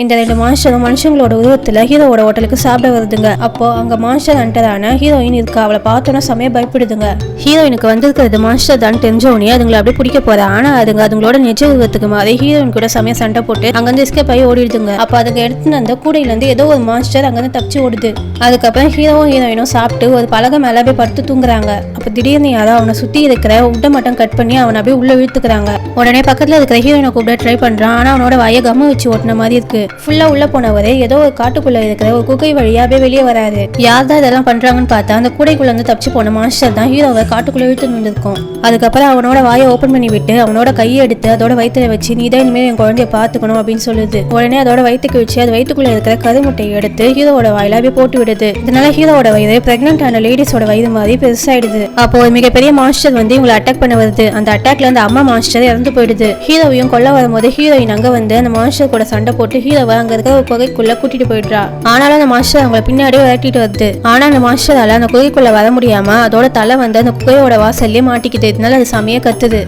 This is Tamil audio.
இந்த 2 மான்ஸ்டரும் மனுஷங்களோட உருவத்துல ஹீரோவோட ஹோட்டலுக்கு சாப்பிட வருதுங்க. அப்போ அங்க மான்ஸ்டர் ஹண்டரான ஹீரோயின் இருக்கா. அவளை பார்த்தோன்னா செமையா பயப்படுதுங்க. ஹீரோயினுக்கு வந்திருக்கிறது மான்ஸ்டர் தான் தெரிஞ்சோடனே அதுங்களை அப்படியே பிடிக்க போறா. ஆனா அதுங்களோட நிஜ உருவத்துக்கு மாதிரி ஹீரோயின் கூட செமையா சண்டை போட்டு அங்கிருந்து எஸ்கேப் ஆகி ஓடிடுதுங்க. அப்ப அதுங்க எடுத்துன்னு அந்த கூடையில இருந்து ஏதோ ஒரு மான்ஸ்டர் அங்கிருந்து தப்பிச்சு ஓடுது. அதுக்கப்புறம் ஹீரோவும் ஹீரோயினும் சாப்பிட்டு ஒரு பலகை மேல போய் படுத்து தூங்குறாங்க. அப்ப திடீர்னு யாரோ அவனை சுத்தி இருக்கிற உட்டை மட்டும் கட் பண்ணி அவனை அப்படியே உள்ள இழுத்துக்கிறாங்க. உடனே பக்கத்துல இருக்கிற ஹீரோயினை கூப்பிட ட்ரை பண்றான். ஆனா அவனோட வாயை கம்ம வச்சு ஓட்டின மாதிரி இருக்கு. ஃபுல்லா உள்ள போனவரே ஏதோ ஒரு காட்டுக்குள்ள இருக்கிற ஒரு குகை வழியாவே வெளியே வராது. யார் தான் இதெல்லாம் பண்றாங்கன்னு பார்த்தா அந்த கூடைக்குள்ள இருந்து தப்பிச்சு போன மான்ஸ்டர் தான் ஹீரோவை காட்டுக்குள்ள இழுத்து வந்திருக்கும். அதுக்கப்புறம் அவனோட வாயை ஓபன் பண்ணி விட்டு அவனோட கையை எடுத்து அதோட வயிற்றுல வச்சு நீ தான் இனிமேல் என் குழந்தைய பாத்துக்கணும் அப்படின்னு சொல்லுது. உடனே அதோட வயிற்றுக்கு வச்சு அது வயிற்றுக்குள்ள இருக்கிற கருமுட்டையை எடுத்து ஹீரோவோட வாயிலாவே போட்டு விடுது. இதனால ஹீரோவோட வயிறு பிரெக்னென்ட் ஆன லேடிஸோட வயிறு மாதிரி பெருசாயிடுது. அப்போ ஒரு மிகப்பெரிய மான்ஸ்டர் வந்து இவங்களை அட்டாக் பண்ண வருது. அந்த அட்டாக்ல அந்த அம்மா மான்ஸ்டர் இறந்து போயிடுது. ஹீரோவையும் கொல்ல வரும்போது ஹீரோயின் அங்க வந்து அந்த மான்ஸ்டர் கூட சண்டை போட்டு ஹீரோவை அங்க இருக்கிற ஒரு குகைக்குள்ள கூட்டிட்டு போயிடுறா. ஆனாலும் அந்த மாஸ்டர் அவங்களை பின்னாடியே விரட்டிட்டு வருது. ஆனா அந்த மாஸ்டரால அந்த குகைக்குள்ள வர முடியாம அதோட தலை வந்து அந்த குகையோட வாசல்லே மாட்டிக்குது. இதனால அது செமையா கத்துது.